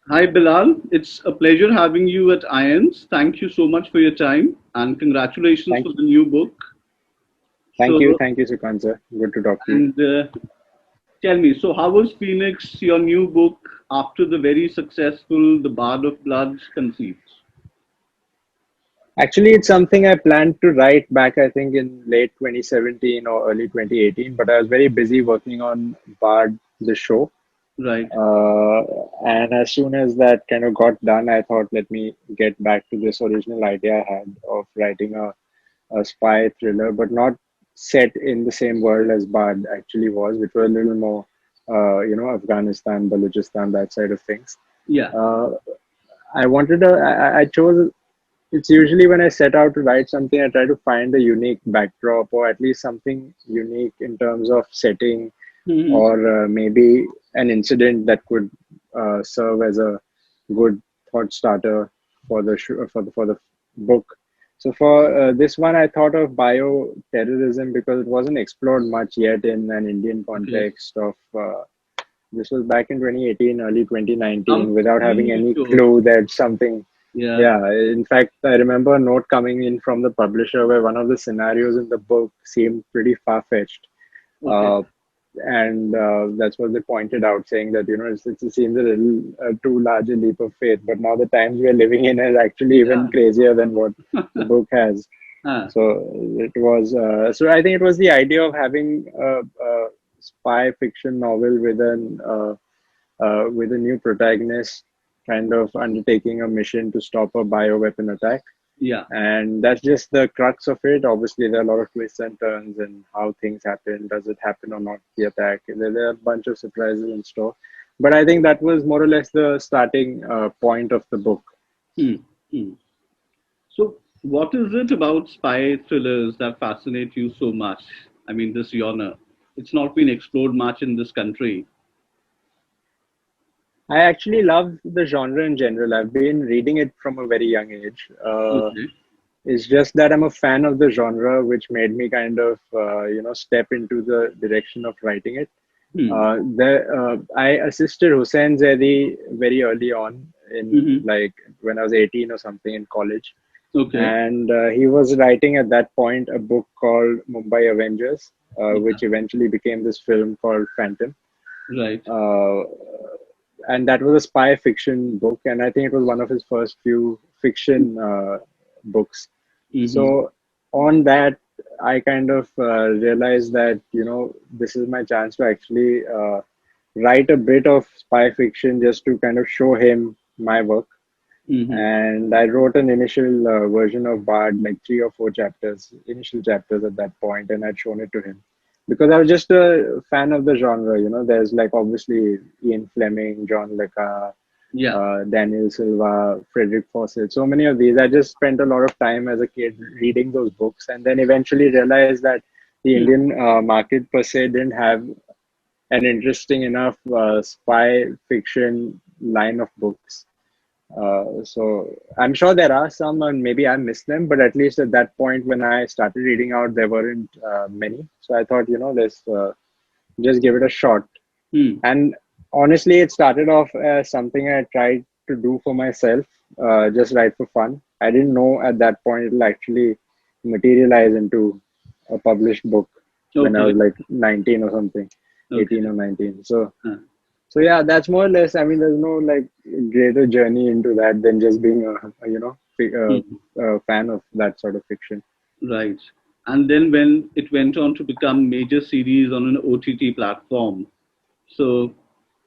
Hi, Bilal. It's a pleasure having you at IANS. Thank you so much for your time and congratulations Thank for the new book. So, thank you, Sukant sir. Good to talk to you. and tell me, so how was Phoenix, your new book, after the very successful The Bard of Blood conceived? Actually, it's something I planned to write back, I think, in late 2017 or early 2018, but I was very busy working on Bard, the show. Right. Uh, and as soon as that kind of got done, I thought, let me get back to this original idea I had of writing a spy thriller, but not set in the same world as Bard actually was, which was a little more, Afghanistan, Balochistan, that side of things. Yeah. Uh, I chose. It's usually when I set out to write something, I try to find a unique backdrop or at least something unique in terms of setting Hmm. or maybe an incident that could serve as a good thought starter for the for the book. So for this one, I thought of bioterrorism because it wasn't explored much yet in an Indian Okay. context of. This was back in 2018, early 2019, without having Completely any sure. clue that something. Yeah. Yeah, in fact, I remember a note coming in from the publisher where one of the scenarios in the book seemed pretty far-fetched. Okay. Uh, and that's what they pointed out, saying that, it seems a little too large a leap of faith. But now the times we're living in is actually even Yeah. crazier than what the book has. Ah, So it was. So I think it was the idea of having a spy fiction novel with a new protagonist, kind of undertaking a mission to stop a bioweapon attack. yeah. And that's just the crux of it. Obviously, there are a lot of twists and turns and how things happen. Does it happen or not? The attack. There are a bunch of surprises in store. But I think that was more or less the starting point of the book. Hmm. Hmm. So, what is it about spy thrillers that fascinate you so much? I mean, this genre. It's not been explored much in this country. I actually love the genre in general. I've been reading it from a very young age. Okay. It's just that I'm a fan of the genre, which made me kind of, step into the direction of writing it. Hmm. I assisted Hussein Zaidi very early on in Hmm. like when I was 18 or something in college. Okay. And he was writing at that point a book called Mumbai Avengers, Yeah. which eventually became this film called Phantom. Right. Uh, and that was a spy fiction book. And I think it was one of his first few fiction books. Hmm. So on that, I kind of realized that this is my chance to actually write a bit of spy fiction just to kind of show him my work. Hmm. And I wrote an initial version of Bard, like 3 or 4 chapters, initial chapters at that point, and I'd shown it to him because I was just a fan of the genre. There's like obviously Ian Fleming, John Le Carre, Yeah. Daniel Silva, Frederick Fawcett, so many of these. I just spent a lot of time as a kid reading those books and then eventually realized that the Hmm. Indian market per se didn't have an interesting enough spy fiction line of books. So I'm sure there are some, and maybe I missed them, but at least at that point when I started reading out, there weren't many. So I thought, let's just give it a shot. Hmm. And honestly, it started off as something I tried to do for myself, just write for fun. I didn't know at that point it'll actually materialize into a published book when I Okay. was like 19 or something, 18 Okay. or 19. So, Huh. so yeah, that's more or less. I mean, there's no like greater journey into that than just being Hmm. a fan of that sort of fiction. Right. And then when it went on to become major series on an OTT platform, so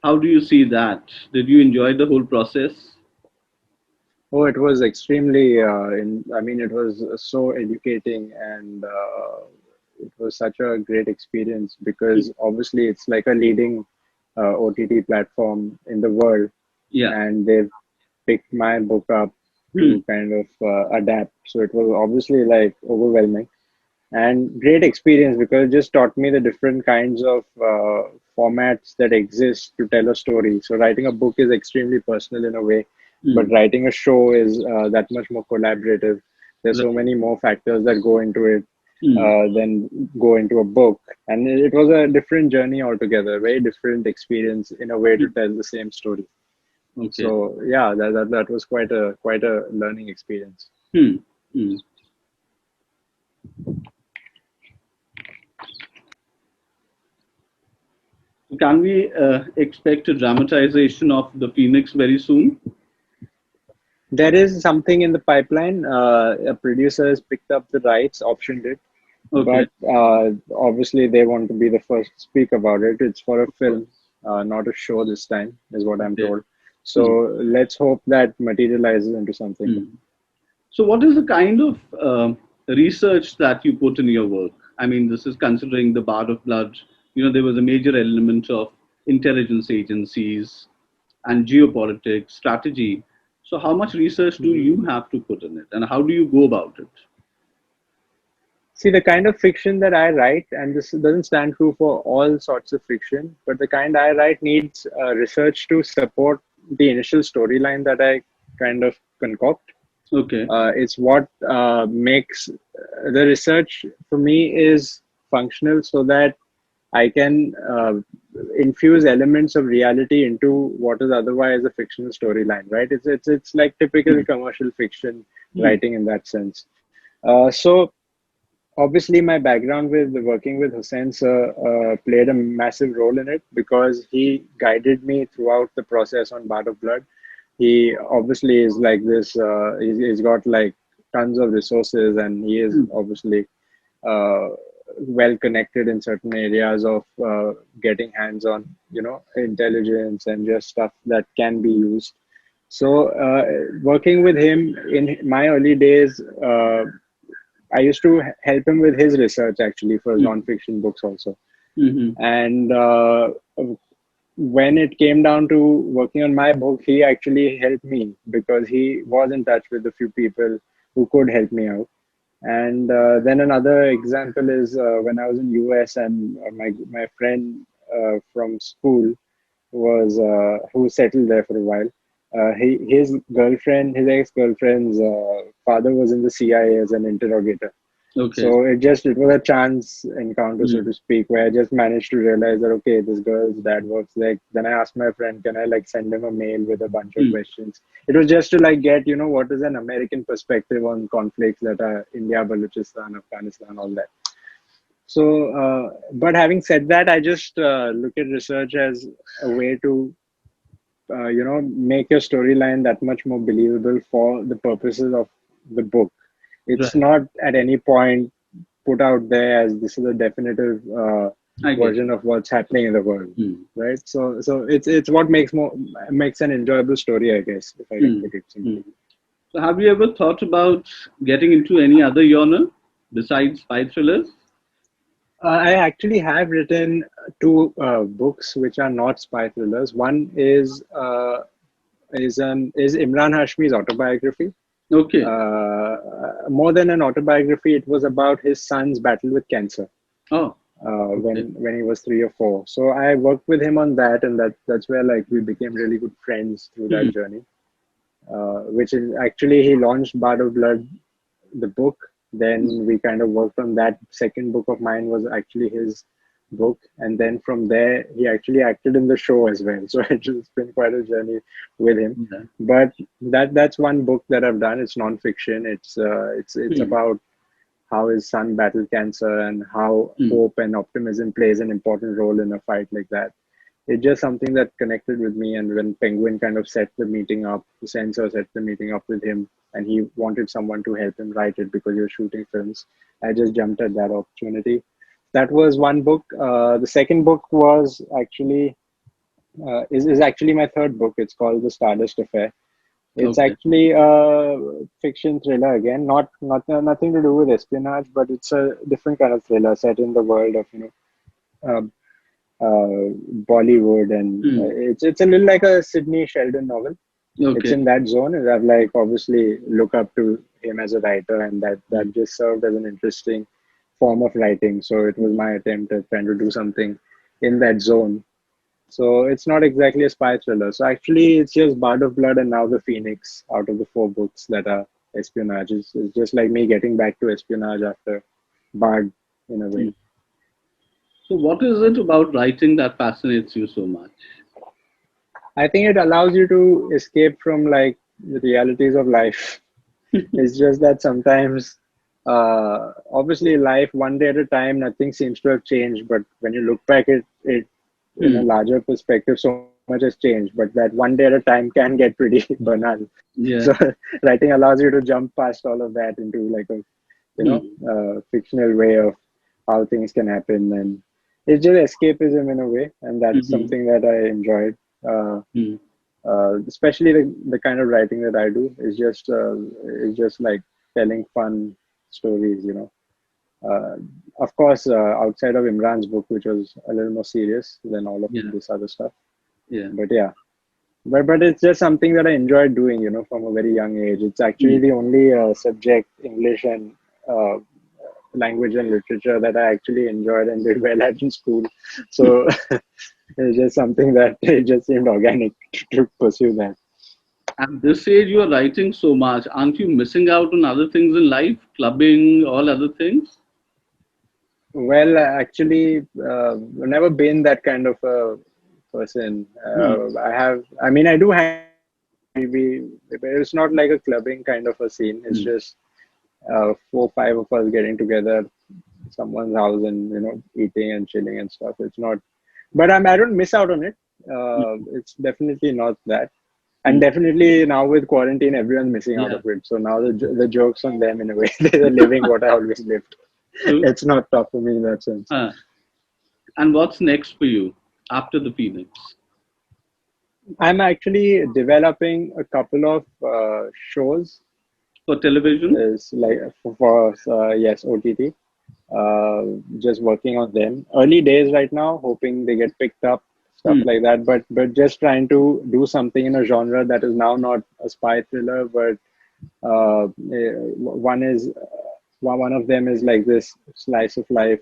how do you see that? Did you enjoy the whole process? Oh, it was extremely, I mean, it was so educating and it was such a great experience because obviously it's like a leading OTT platform in the world Yeah. and they've picked my book up Hmm. to kind of adapt. So it was obviously like overwhelming and great experience because it just taught me the different kinds of formats that exist to tell a story. So writing a book is extremely personal in a way, but Hmm. writing a show is that much more collaborative. There's so Right. many more factors that go into it Hmm. than go into a book, and it was a different journey altogether, very different experience in a way to Hmm. tell the same story. Okay. So yeah, that was quite a learning experience. Hmm. Hmm. Can we expect a dramatization of the Phoenix very soon? There is something in the pipeline. A producer has picked up the rights, optioned it, Okay. but obviously they want to be the first to speak about it. It's for a Of film, course. not a show this time, is what I'm Okay. told. So Hmm. let's hope that materializes into something. Hmm. So, what is the kind of research that you put in your work? I mean, this is considering the Bard of Blood. There was a major element of intelligence agencies and geopolitics, strategy. So, how much research do Mhm. you have to put in it, and how do you go about it? See, the kind of fiction that I write, and this doesn't stand true for all sorts of fiction, but the kind I write needs research to support the initial storyline that I kind of concoct. Okay. It's what makes the research for me is functional so that I can infuse elements of reality into what is otherwise a fictional storyline, right? It's like typical Hmm. commercial fiction Hmm. writing in that sense. So obviously, my background with working with Hussein sir played a massive role in it because he guided me throughout the process on Bard of Blood. He obviously is like this. He's got like tons of resources, and he is Hmm. obviously uh, well connected in certain areas of getting hands on, intelligence and just stuff that can be used. So, working with him in my early days, I used to help him with his research actually for his Hmm. non-fiction books also. Hmm. And when it came down to working on my book, he actually helped me because he was in touch with a few people who could help me out. And then another example is when I was in US and my friend from school was who settled there for a while. His ex-girlfriend's father was in the CIA as an interrogator. Okay. So it was a chance encounter, so Hmm. to speak, where I just managed to realize that okay, this girl's dad works there. Then I asked my friend, can I like send him a mail with a bunch of Hmm. questions? It was just to like get what is an American perspective on conflicts that are India, Balochistan, Afghanistan, all that. So, but having said that, I just look at research as a way to make your storyline that much more believable for the purposes of the book. It's Right. not at any point put out there as this is a definitive I get version you. of what's happening in the world, Hmm. right? So it's what makes an enjoyable story, I guess, if I can Hmm. put it Hmm. simply. So, have you ever thought about getting into any other genre besides spy thrillers? I actually have written two books which are not spy thrillers. One is Imran Hashmi's autobiography. Okay. More than an autobiography, it was about his son's battle with cancer Oh, when okay. he was 3 or 4. So I worked with him on that, and that's where like we became really good friends through Hmm. that journey. Which is actually he launched Bard of Blood, the book. Then we kind of worked on that. Second book of mine was actually his book, and then from there he actually acted in the show as well. So it's been quite a journey with him. Yeah. But that's one book that I've done. It's non-fiction. It's Hmm. about how his son battled cancer and how Hmm. hope and optimism plays an important role in a fight like that. It's just something that connected with me. And when Penguin kind of set the meeting up, the censor set the meeting up with him, and he wanted someone to help him write it because he was shooting films, I just jumped at that opportunity. That was one book. The second book was actually is actually my third book. It's called The Stardust Affair. It's Okay. actually a fiction thriller again, nothing to do with espionage, but it's a different kind of thriller set in the world of uh, Bollywood, and Hmm. it's a little like a Sidney Sheldon novel. It's Okay. in that zone, and I've like obviously look up to him as a writer, and Hmm. that just served as an interesting form of writing. So it was Hmm. my attempt at trying to do something in that zone. So it's not exactly a spy thriller. So actually, it's just Bard of Blood and now the Phoenix out of the four books that are espionage. It's just like me getting back to espionage after Bard in a way. Hmm. So, what is it about writing that fascinates you so much? I think it allows you to escape from like the realities of life. It's just that sometimes, obviously, life one day at a time, nothing seems to have changed. But when you look back at it in a Hmm. larger perspective, so much has changed. But that one day at a time can get pretty banal. So Yeah. writing allows you to jump past all of that into like a Hmm. fictional way of how things can happen, and it's just escapism in a way, and that's Hmm. something that I enjoyed. Uh, Hmm. Especially the kind of writing that I do is just like telling fun stories, you know. Uh, of course, outside of Imran's book, which was a little more serious than all of Yeah. this other stuff. Yeah. But yeah, but it's just something that I enjoyed doing, you know, from a very young age. It's actually Hmm. the only subject, English and uh, language and literature, that I actually enjoyed and did well at in school. So it's just something that it just seemed organic to pursue that. At this age, you are writing so much. Aren't you missing out on other things in life? Clubbing, all other things? Well, actually, I've never been that kind of a person. Hmm. I mean, I do hang out occasionally. It's not like a clubbing kind of a scene. It's Hmm. just four, five of us getting together, someone's house, and eating and chilling and stuff. It's not, but I don't miss out on it. It's definitely not that, and Hmm. definitely now with quarantine, everyone's missing out Yeah. of it. So now the joke's on them in a way. They're living what I always lived. True. It's not tough for me in that sense. Uh, and what's next for you after the Phoenix? I'm actually developing a couple of shows. For television? Is like for yes, OTT. Just working on them. Early days right now, hoping they get picked up, stuff Hmm. like that. But just trying to do something in a genre that is now not a spy thriller, but one is one of them is like this slice of life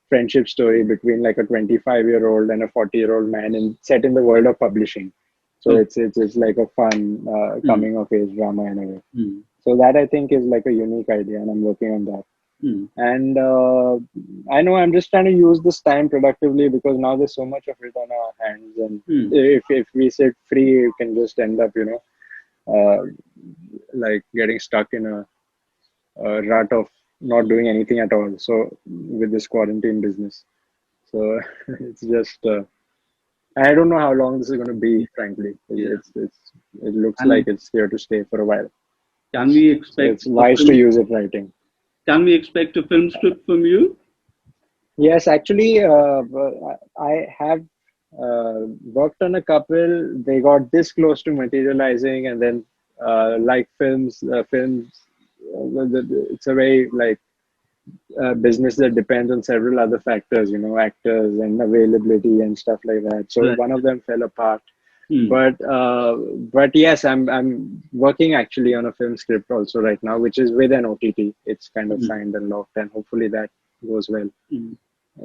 friendship story between like a 25-year-old and a 40-year-old man, and set in the world of publishing. So Okay. it's like a fun Hmm. coming of age drama in a way. Hmm. So that I think is like a unique idea, and I'm working on that. Hmm. And I know I'm just trying to use this time productively, because now there's so much of it on our hands, and Hmm. if we sit free, you can just end up, uh, like getting stuck in a rut of not doing anything at all. So with this quarantine business, so it's just I don't know how long this is going to be. Yeah. Frankly, Yeah. it looks like And it's here to stay for a while. can we So expect it's a wise to film? use it writing. Can we expect a film script from you? Yes, actually, I have worked on a couple. They got this close to materializing, and then like films, it's a very like business that depends on several other factors, actors and availability and stuff like that. So Right. one of them fell apart. Hmm. But yes, I'm working actually on a film script also right now, which is with an OTT. It's kind of Hmm. signed and locked, and hopefully that goes well. Hmm.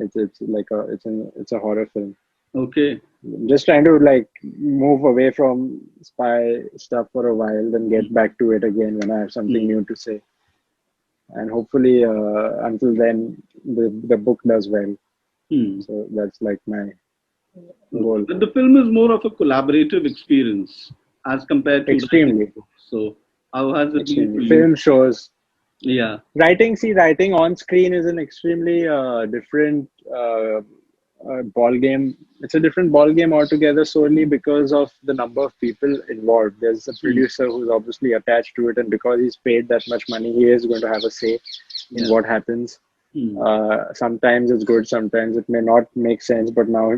It's like it's a horror film. Okay. I'm just trying to like move away from spy stuff for a while, then get back to it again when I have something Hmm. new to say. And hopefully, until then, the book does well. Hmm. So that's like my Okay. goal. But the film is more of a collaborative experience as compared to writing Extremely, a book. So, how has it been extremely. for you? Film shows. Yeah. Writing on screen is an extremely different ball game. It's a different ball game altogether, solely because of the number of people involved. There's a Hmm. producer who's obviously attached to it, and because he's paid that much money, he is going to have a say in Yeah. what happens. Hmm. Sometimes it's good, sometimes it may not make sense, but now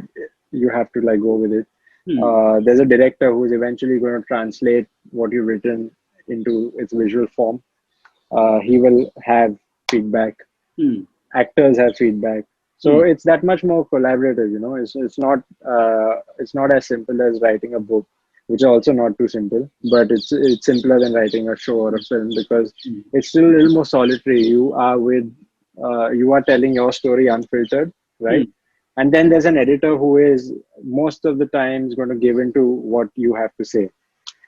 you have to like go with it. Hmm. There's a director who's eventually going to translate what you've written into its visual form. He will have feedback. Hmm. Actors have feedback. So Hmm. it's that much more collaborative. It's not as simple as writing a book, which is also not too simple, but it's simpler than writing a show or a film, because Hmm. it's still a little more solitary. You are telling your story unfiltered, Hmm. right? And then there's an editor who is most of the times going to give into what you have to say.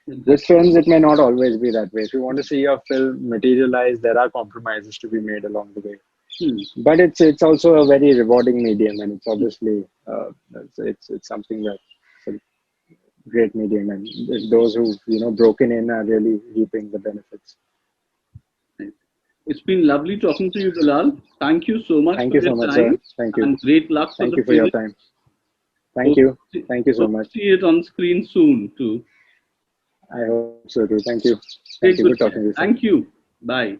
With Exactly. films, it may not always be that way. If you want to see your film materialize, there are compromises to be made along the way. Hmm. But it's also a very rewarding medium, and it's obviously it's something that great medium, and those who've broken in are really reaping the benefits. It's been lovely talking to you, Bilal. Thank you so much Thank for you your so much, sir. time, Thank you. and great luck for Thank the you for your prelims. time. Thank Hope you. to see, Thank you so hope to much. see it on screen soon too. I hope so too. Thank you. Thank Take you. good Good talking care. to you, sir. Thank you. Bye.